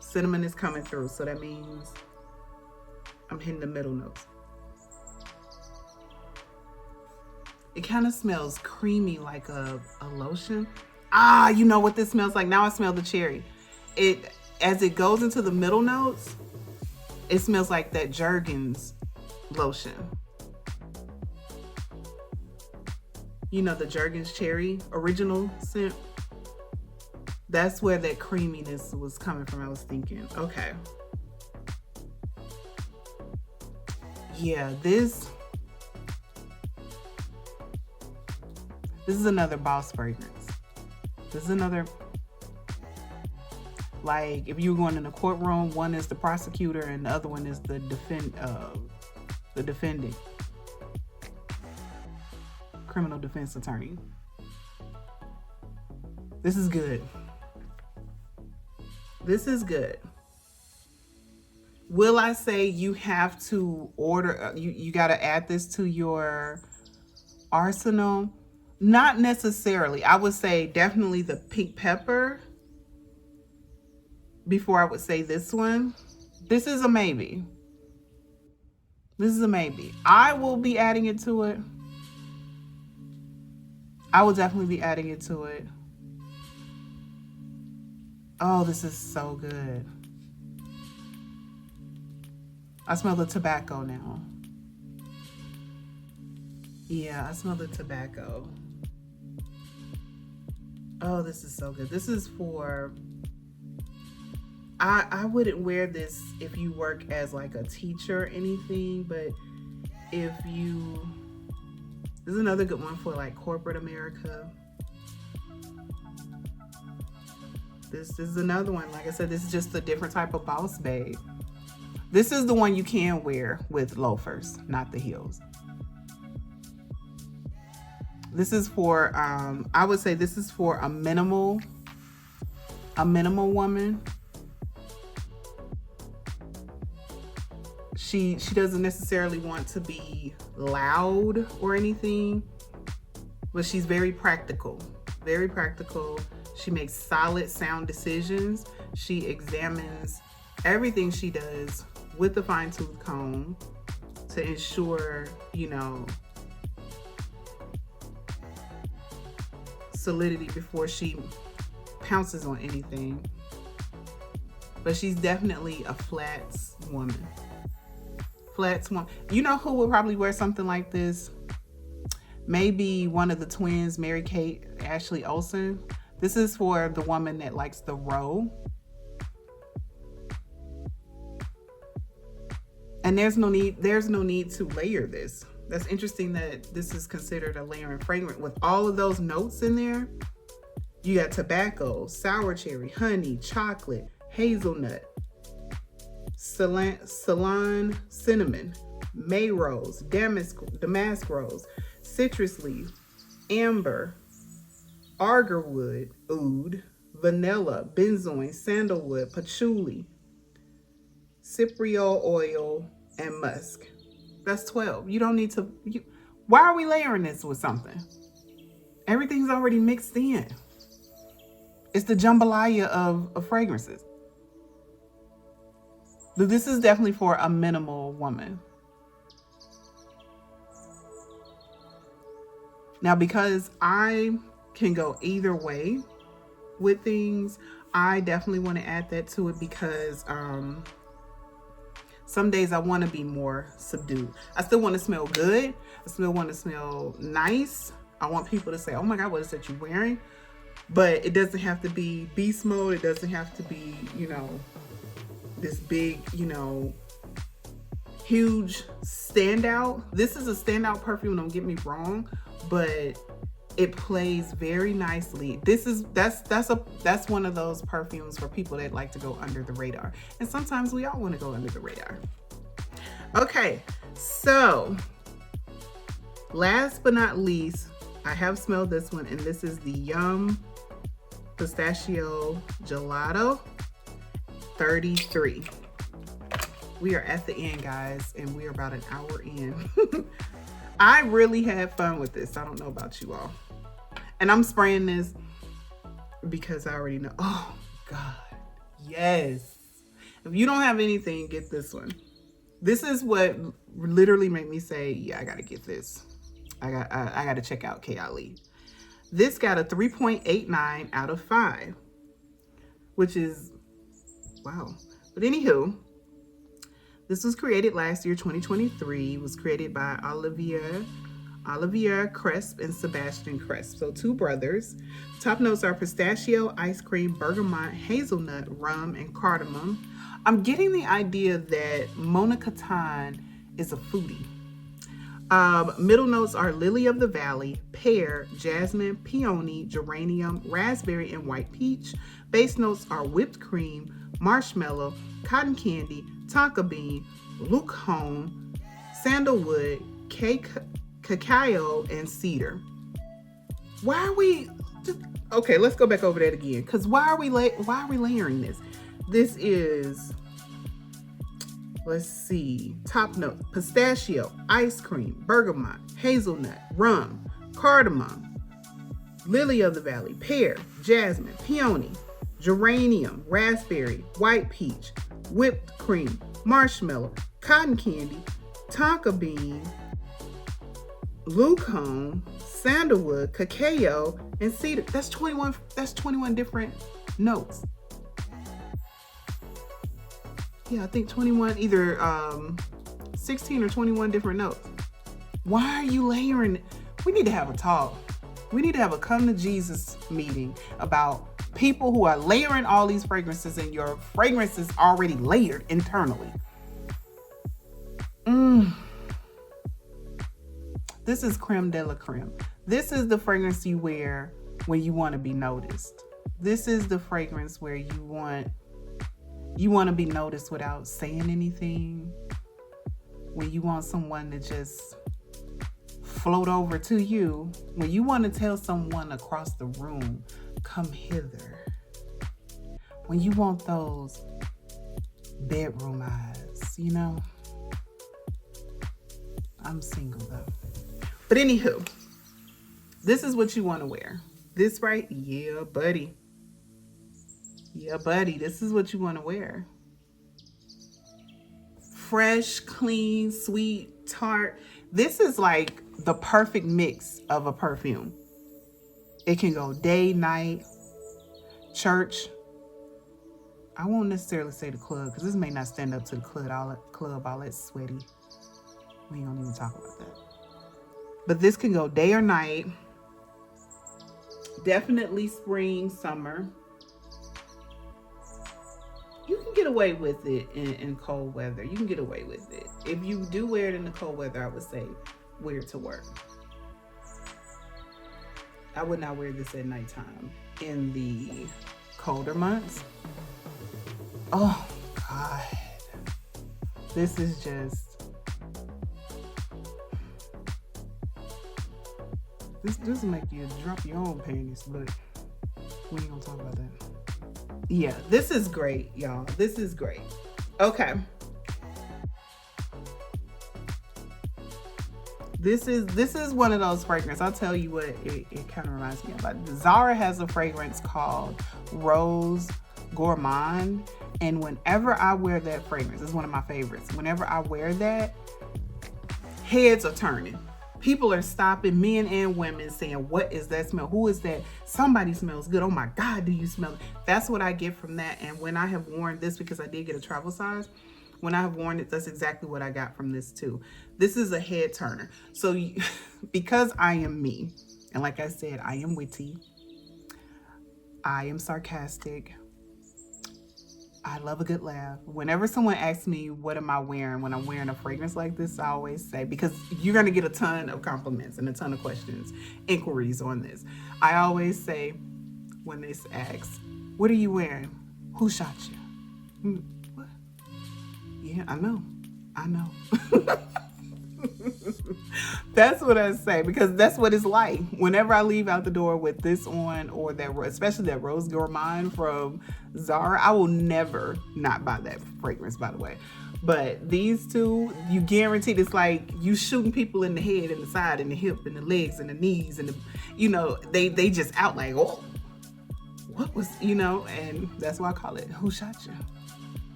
Cinnamon is coming through, so that means I'm hitting the middle notes. It kind of smells creamy, like a lotion. You know what this smells like? Now I smell the cherry. As it goes into the middle notes, it smells like that Jergens lotion. You know, the Jergens cherry original scent. That's where that creaminess was coming from, I was thinking. Okay. Yeah, this is another boss fragrance. This is another, like, if you were going in a courtroom, one is the prosecutor and the other one is the defending criminal defense attorney. This is good. This is good. Will I say you have to order, you got to add this to your arsenal? Not necessarily. I would say definitely the pink pepper before I would say this one. This is a maybe. This is a maybe. I will be adding it to it. I will definitely be adding it to it. Oh, this is so good. I smell the tobacco now. Yeah, I smell the tobacco. Oh, this is so good. This is for, I wouldn't wear this if you work as like a teacher or anything, but if you, this is another good one for like corporate America. This is another one. Like I said, this is just a different type of boss babe. This is the one you can wear with loafers, not the heels. This is for, I would say this is for a minimal woman. She doesn't necessarily want to be loud or anything, but she's very practical. Very practical. She makes solid sound decisions. She examines everything she does with a fine-tooth comb to ensure, you know, solidity before she pounces on anything. But she's definitely a flats woman. Flats woman. You know who would probably wear something like this? Maybe one of the twins, Mary Kate, Ashley Olsen. This is for the woman that likes the row. And there's no need to layer this. That's interesting that this is considered a layering fragrance with all of those notes in there. You got tobacco, sour cherry, honey, chocolate, hazelnut, ceylon cinnamon, May rose, damask rose, citrus leaf, amber, argarwood, oud, vanilla, benzoin, sandalwood, patchouli, cypriol oil, and musk. That's 12. You don't need to, why are we layering this with something? Everything's already mixed in. It's the jambalaya of fragrances. But this is definitely for a minimal woman. Now, because I can go either way with things, I definitely want to add that to it because some days I want to be more subdued. I still want to smell good. I still want to smell nice. I want people to say, oh my God, what is that you're wearing? But it doesn't have to be beast mode. It doesn't have to be, you know, this big, you know, huge standout. This is a standout perfume, don't get me wrong, but it plays very nicely. That's one of those perfumes for people that like to go under the radar. And sometimes we all want to go under the radar. Okay, so last but not least, I have smelled this one, and this is the Yum Pistachio Gelato 33. We are at the end, guys, and we are about an hour in. I really had fun with this. I don't know about you all. And I'm spraying this because I already know. Oh, God. Yes. If you don't have anything, get this one. This is what literally made me say, yeah, I got to get this. I got to check out KAYALI. This got a 3.89 out of 5, which is, wow. But anywho, this was created last year, 2023. It was created by Olivier Cresp and Sebastian Cresp. So 2 brothers. Top notes are pistachio, ice cream, bergamot, hazelnut, rum, and cardamom. I'm getting the idea that Mona Katan is a foodie. Middle notes are lily of the valley, pear, jasmine, peony, geranium, raspberry, and white peach. Base notes are whipped cream, marshmallow, cotton candy, tonka bean, luke home, sandalwood, cacao, and cedar. Why are we okay, let's go back over that again, because why are we layering this? This is Let's see. Top note: pistachio, ice cream, bergamot, hazelnut, rum, cardamom, lily of the valley, pear, jasmine, peony, geranium, raspberry, white peach, whipped cream, marshmallow, cotton candy, tonka bean, lucone, sandalwood, cacao, and cedar. That's 21. That's 21 different notes. Yeah, I think 21, either 16 or 21 different notes. Why are you layering? We need to have a talk. We need to have a come to Jesus meeting about people who are layering all these fragrances, and your fragrance is already layered internally. This is creme de la creme. This is the fragrance you wear when you want to be noticed. This is the fragrance where you want to be noticed without saying anything. When you want someone to just float over to you. When you want to tell someone across the room, come hither. When you want those bedroom eyes, you know. I'm single though. But anywho, this is what you want to wear. This right? Yeah, buddy. Yeah, buddy. This is what you want to wear. Fresh, clean, sweet, tart. This is like the perfect mix of a perfume. It can go day, night, church. I won't necessarily say the club because this may not stand up to the club all that sweaty. We ain't gonna even talk about that. But this can go day or night. Definitely spring, summer. You can get away with it in cold weather. You can get away with it. If you do wear it in the cold weather, I would say wear it to work. I would not wear this at nighttime. In the colder months, oh God, this is just, this will make you drop your own panties, but we ain't gonna talk about that. Yeah, this is great, y'all. This is great. Okay. This is one of those fragrances. I'll tell you what it kind of reminds me of. Zara has a fragrance called Rose Gourmand. And whenever I wear that fragrance, it's one of my favorites. Whenever I wear that, heads are turning. People are stopping, men and women, saying, what is that smell? Who is that? Somebody smells good. Oh my God, do you smell it? That's what I get from that. And when I have worn this, because I did get a travel size, when I have worn it, that's exactly what I got from this too. This is a head turner. So because I am me, and like I said, I am witty, I am sarcastic, I love a good laugh. Whenever someone asks me, what am I wearing when I'm wearing a fragrance like this, I always say, because you're going to get a ton of compliments and a ton of questions, inquiries on this. I always say, when they ask, what are you wearing? Who shot you? What? Yeah, I know. That's what I say, because that's what it's like. Whenever I leave out the door with this on, or that, especially that Rose Gourmand from Zara, I will never not buy that fragrance, by the way. But these two, you guaranteed, it's like you shooting people in the head and the side and the hip and the legs and the knees and the, you know, they just out like, oh, what was, you know, and that's why I call it Who Shot You?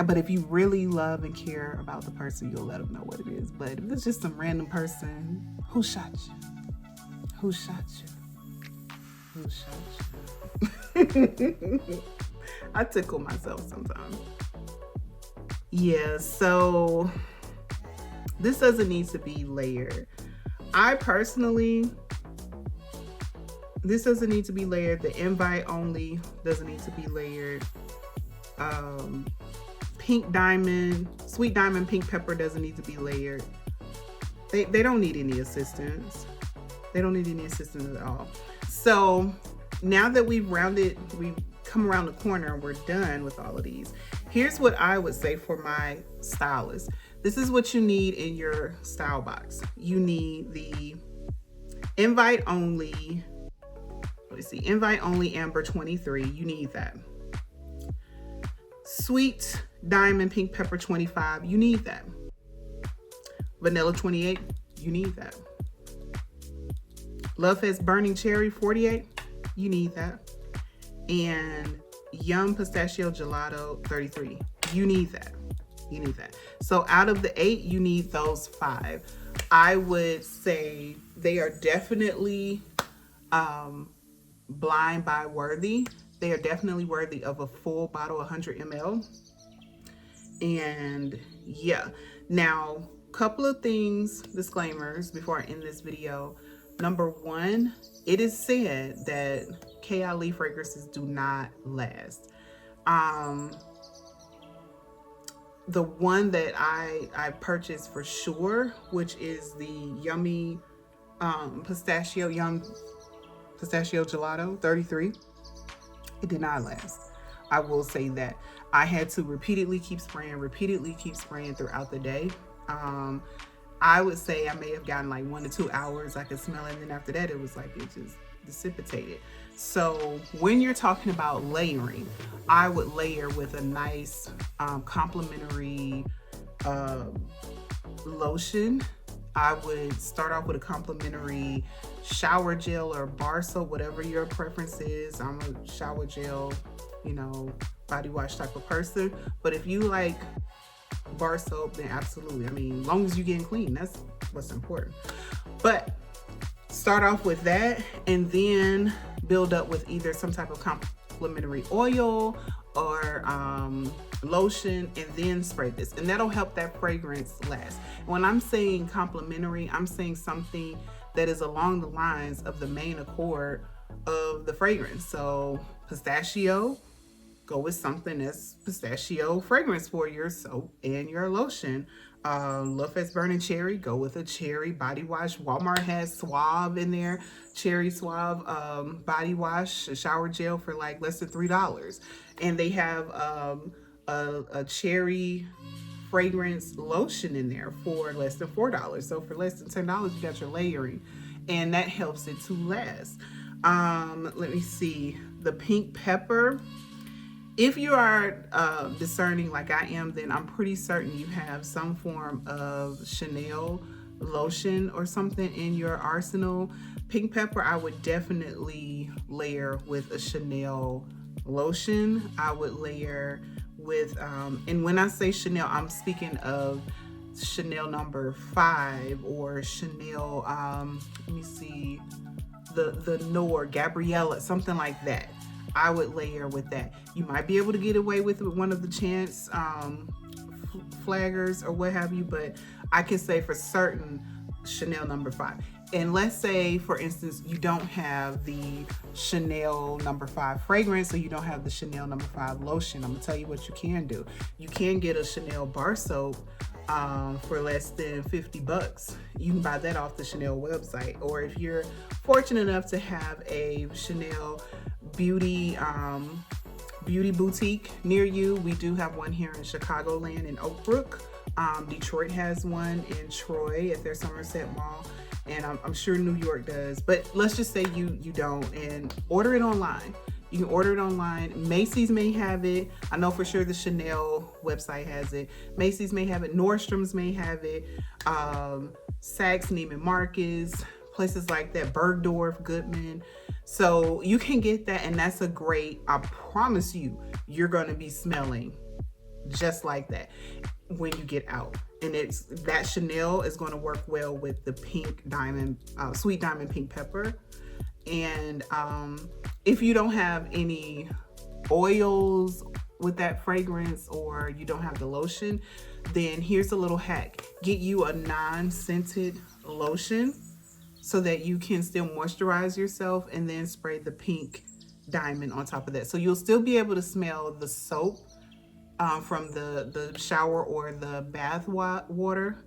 But if you really love and care about the person, you'll let them know what it is. But if it's just some random person, who shot you? Who shot you? Who shot you? I tickle myself sometimes. Yeah, so this doesn't need to be layered. I personally, this doesn't need to be layered. The invite only doesn't need to be layered. Pink diamond, sweet diamond, pink pepper doesn't need to be layered. They don't need any assistance. They don't need any assistance at all. So now that we've come around the corner and we're done with all of these, here's what I would say for my stylist. This is what you need in your style box. You need the invite only, invite only Amber 23. You need that. Sweet Diamond Pink Pepper 25, you need that. Vanilla 28, you need that. Love Fest Burning Cherry 48, you need that. And Yum Pistachio Gelato 33, you need that. You need that. So out of the 8, you need those 5. I would say they are definitely blind buy worthy. They are definitely worthy of a full bottle, 100 ml. And yeah, now couple of things, disclaimers before I end this video. Number 1, it is said that KAYALI fragrances do not last. The one that I purchased for sure, which is the Yummy Pistachio Gelato 33, it did not last. I will say that. I had to repeatedly keep spraying throughout the day. I would say I may have gotten like 1 to 2 hours. I could smell it, and then after that, it was like it just dissipated. So when you're talking about layering, I would layer with a nice complimentary lotion. I would start off with a complimentary shower gel or bar soap, whatever your preference is. I'm a shower gel, body wash type of person. But if you like bar soap, then absolutely. I mean, as long as you're getting clean, that's what's important. But start off with that and then build up with either some type of complimentary oil or lotion, and then spray this, and that'll help that fragrance last. When I'm saying complimentary, I'm saying something that is along the lines of the main accord of the fragrance. So pistachio, go with something that's pistachio fragrance for your soap and your lotion. Love Fest Burning Cherry, go with a cherry body wash. Walmart has Suave in there, cherry Suave body wash, a shower gel for like less than $3. And they have a cherry fragrance lotion in there for less than $4. So for less than $10, you got your layering, and that helps it to last. Let me see, the pink pepper. If you are discerning like I am, then I'm pretty certain you have some form of Chanel lotion or something in your arsenal. Pink pepper, I would definitely layer with a Chanel lotion. I would layer with, and when I say Chanel, I'm speaking of Chanel number 5 or Chanel, let me see, the Noir, Gabriella, something like that. I would layer with that. You might be able to get away with one of the Chance flaggers or what have you, but I can say for certain Chanel number 5. And let's say, for instance, you don't have the Chanel number 5 fragrance, or you don't have the Chanel number 5 lotion. I'm gonna tell you what you can do. You can get a Chanel bar soap for less than $50. You can buy that off the Chanel website. Or if you're fortunate enough to have a Chanel beauty boutique near you, we do have one here in Chicagoland in Oak Brook. Detroit has one in Troy at their Somerset Mall, and I'm sure New York does. But let's just say you don't, and order it online. You can order it online. Macy's may have it. I know for sure the Chanel website has it. Macy's may have it. Nordstrom's may have it. Saks, Neiman Marcus, places like that. Bergdorf, Goodman. So you can get that, and that's a great, I promise you, you're going to be smelling just like that when you get out. And it's that Chanel is going to work well with the pink diamond, sweet diamond pink pepper. And if you don't have any oils with that fragrance, or you don't have the lotion, then here's a little hack. Get you a non-scented lotion so that you can still moisturize yourself, and then spray the pink diamond on top of that. So you'll still be able to smell the soap from the shower or the bath water,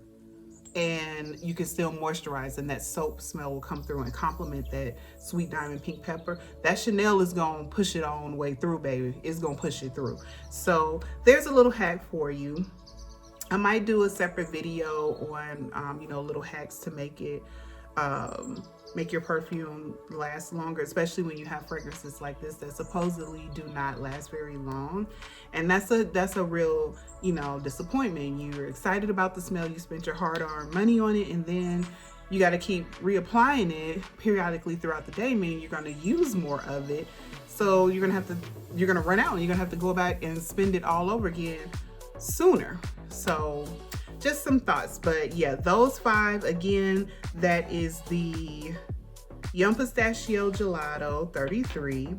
and you can still moisturize, and that soap smell will come through and complement that sweet diamond pink pepper. That Chanel is gonna push it on the way through, baby. It's gonna push it through. So there's a little hack for you. I might do a separate video on little hacks to make it make your perfume last longer, especially when you have fragrances like this that supposedly do not last very long. And that's a real, you know, disappointment. You're excited about the smell, you spent your hard-earned money on it, and then you got to keep reapplying it periodically throughout the day, meaning you're going to use more of it. So you're going to run out, and you're going to have to go back and spend it all over again sooner. So just some thoughts. But yeah, those 5, again, that is the Young Pistachio Gelato 33,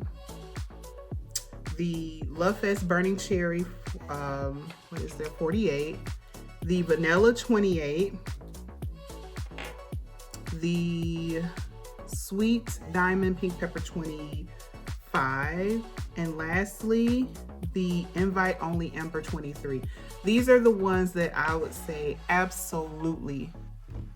the Love Fest Burning Cherry, what is there, 48, the Vanilla 28, the Sweet Diamond Pink Pepper 25, and lastly, the Invite Only Amber 23. These are the ones that I would say absolutely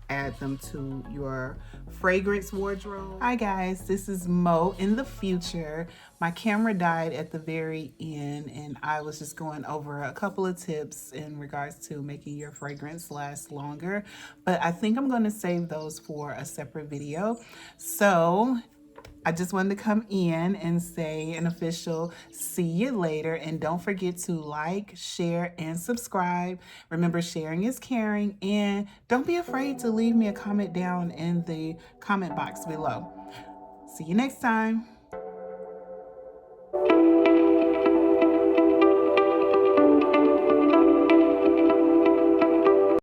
add them to your fragrance wardrobe. Hi guys, this is Mo in the future. My camera died at the very end, and I was just going over a couple of tips in regards to making your fragrance last longer, but I think I'm going to save those for a separate video. So I just wanted to come in and say an official see you later. And don't forget to like, share, and subscribe. Remember, sharing is caring. And don't be afraid to leave me a comment down in the comment box below. See you next time.